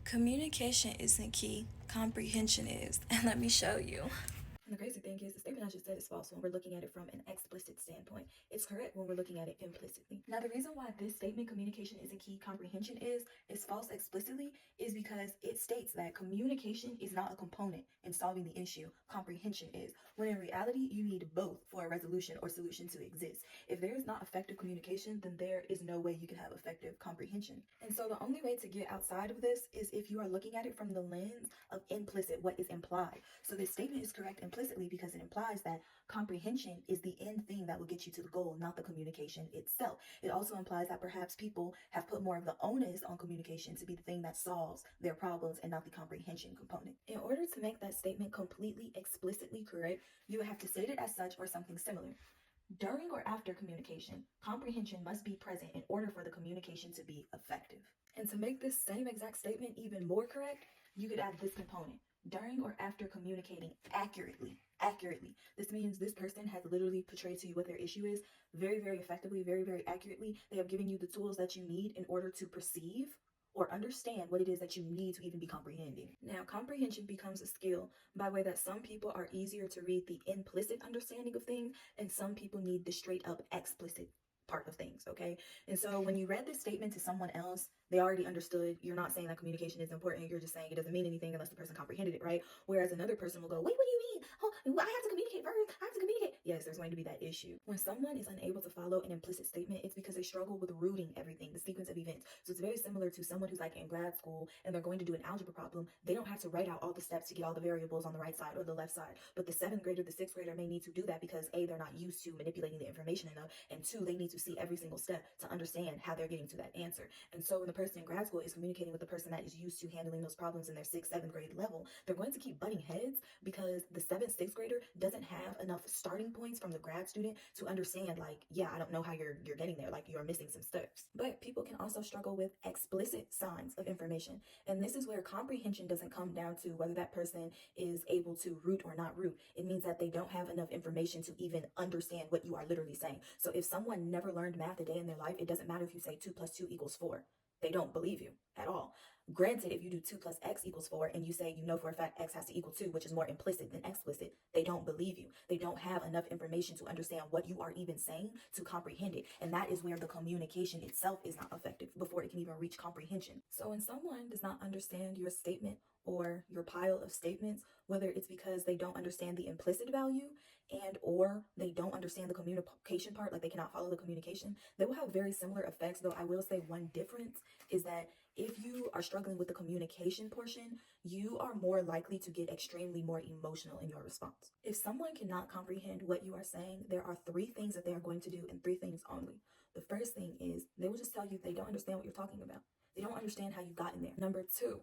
Communication isn't key, comprehension is. And let me show you. And the crazy thing is, the statement I just said is false when we're looking at it from an explicit standpoint. It's correct when we're looking at it implicitly. Now, the reason why this statement, communication isn't key, comprehension is false explicitly, is because it states that communication is not a component in solving the issue, comprehension is. When in reality, you need both for a resolution or solution to exist. If there is not effective communication, then there is no way you can have effective comprehension. And so the only way to get outside of this is if you are looking at it from the lens of implicit, what is implied. So this statement is correct implicitly because it implies that comprehension is the end thing that will get you to the goal, not the communication itself. It also implies that perhaps people have put more of the onus on communication to be the thing that solves their problems and not the comprehension component. In order to make that statement completely explicitly correct, you would have to state it as such or something similar. During or after communication, comprehension must be present in order for the communication to be effective. And to make this same exact statement even more correct, you could add this component. During or after communicating accurately. Accurately. This means this person has literally portrayed to you what their issue is very, very effectively, very, very accurately. They have given you the tools that you need in order to perceive or understand what it is that you need to even be comprehending. Now, comprehension becomes a skill by way that some people are easier to read the implicit understanding of things, and some people need the straight up explicit part of things, okay? And so when you read this statement to someone else, they already understood. You're not saying that communication is important. You're just saying it doesn't mean anything unless the person comprehended it, right? Whereas another person will go, wait, what do you mean? Oh, I have to communicate first. I have to communicate. Yes, there's going to be that issue. When someone is unable to follow an implicit statement, it's because they struggle with rooting everything, the sequence of events. So it's very similar to someone who's like in grad school and they're going to do an algebra problem. They don't have to write out all the steps to get all the variables on the right side or the left side. But the seventh grader, the sixth grader may need to do that because A, they're not used to manipulating the information enough, and two, they need to see every single step to understand how they're getting to that answer. And so when the person in grad school is communicating with the person that is used to handling those problems in their sixth, seventh grade level, they're going to keep butting heads because the seventh, sixth grader doesn't have enough starting points from the grad student to understand, like, yeah, I don't know how you're getting there, like you're missing some steps. But people can also struggle with explicit signs of information. And this is where comprehension doesn't come down to whether that person is able to root or not root. It means that they don't have enough information to even understand what you are literally saying. So if someone never learned math a day in their life, it doesn't matter if you say 2 plus 2 equals 4. They don't believe you at all. Granted, if you do 2 plus x equals 4 and you say you know for a fact x has to equal 2, which is more implicit than explicit, they don't believe you. They don't have enough information to understand what you are even saying to comprehend it. And that is where the communication itself is not effective before it can even reach comprehension. So when someone does not understand your statement or your pile of statements, whether it's because they don't understand the implicit value and or they don't understand the communication part, like they cannot follow the communication, they will have very similar effects. Though I will say one difference is that if you are struggling with the communication portion, you are more likely to get extremely more emotional in your response. If someone cannot comprehend what you are saying, there are 3 things that they are going to do, and 3 things only. The first thing is they will just tell you they don't understand what you're talking about. They don't understand how you've gotten there. Number 2,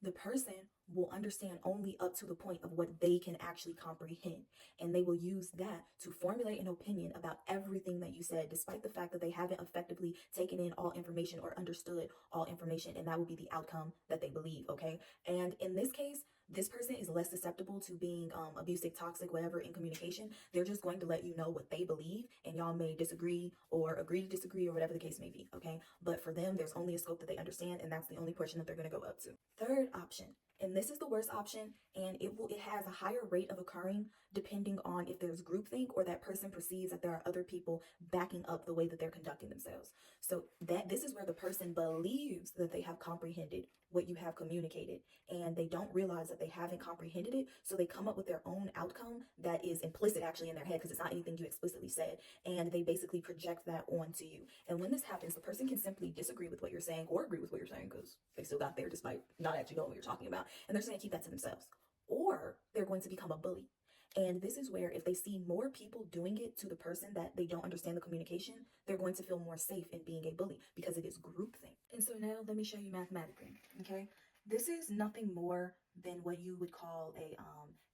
the person will understand only up to the point of what they can actually comprehend. And they will use that to formulate an opinion about everything that you said, despite the fact that they haven't effectively taken in all information or understood all information. And that will be the outcome that they believe, okay? And in this case, this person is less susceptible to being abusive, toxic, whatever in communication. They're just going to let you know what they believe, and y'all may disagree or agree to disagree or whatever the case may be, okay? But for them, there's only a scope that they understand, and that's the only portion that they're going to go up to. Third option, and this is the worst option, and it has a higher rate of occurring depending on if there's groupthink or that person perceives that there are other people backing up the way that they're conducting themselves. So that this is where the person believes that they have comprehended what you have communicated, and they don't realize that they haven't comprehended it, so they come up with their own outcome that is implicit actually in their head because it's not anything you explicitly said, and they basically project that onto you. And when this happens, the person can simply disagree with what you're saying or agree with what you're saying because they still got there despite not actually knowing what you're talking about, and they're just going to keep that to themselves. Or they're going to become a bully. And this is where if they see more people doing it to the person that they don't understand the communication, they're going to feel more safe in being a bully because it is groupthink. And so now let me show you mathematically, okay? This is nothing more than what you would call a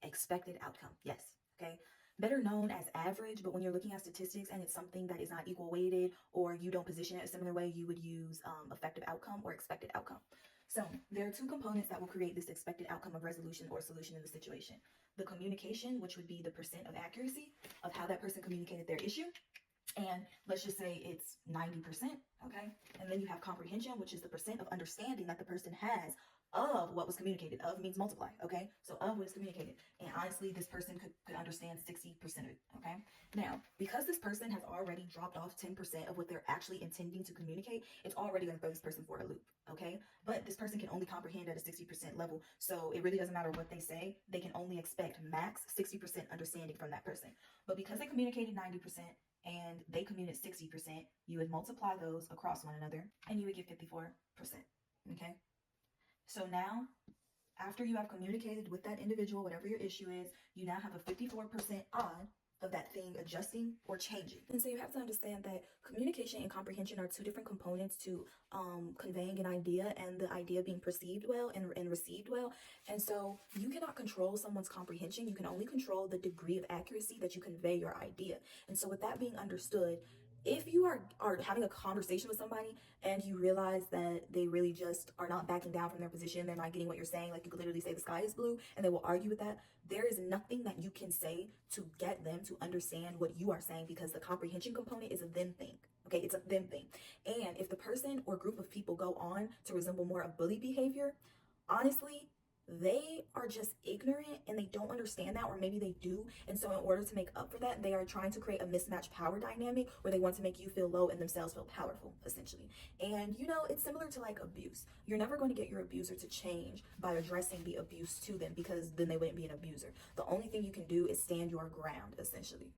expected outcome. Yes, okay? Better known as average, but when you're looking at statistics and it's something that is not equal weighted or you don't position it a similar way, you would use effective outcome or expected outcome. So there are 2 components that will create this expected outcome of resolution or solution in the situation. The communication, which would be the percent of accuracy of how that person communicated their issue. And let's just say it's 90%, okay? And then you have comprehension, which is the percent of understanding that the person has of what was communicated. Of means multiply, okay? So of what is communicated. And honestly, this person could understand 60% of it, okay? Now, because this person has already dropped off 10% of what they're actually intending to communicate, it's already going to throw this person for a loop, okay? But this person can only comprehend at a 60% level, so it really doesn't matter what they say. They can only expect max 60% understanding from that person. But because they communicated 90%, and they communicate 60%, you would multiply those across one another and you would get 54%. Okay? So now, after you have communicated with that individual, whatever your issue is, you now have a 54% odd of that thing adjusting or changing. And so you have to understand that communication and comprehension are two different components to conveying an idea and the idea being perceived well and received well. And so you cannot control someone's comprehension. You can only control the degree of accuracy that you convey your idea. And so with that being understood, if you are having a conversation with somebody and you realize that they really just are not backing down from their position, they're not getting what you're saying, like you could literally say the sky is blue and they will argue with that, there is nothing that you can say to get them to understand what you are saying, because the comprehension component is a them thing. Okay, it's a them thing. And if the person or group of people go on to resemble more of bully behavior, honestly, they are just ignorant and they don't understand that, or maybe they do. And so in order to make up for that, they are trying to create a mismatched power dynamic where they want to make you feel low and themselves feel powerful, essentially. And you know, it's similar to like abuse. You're never going to get your abuser to change by addressing the abuse to them, because then they wouldn't be an abuser. The only thing you can do is stand your ground, essentially.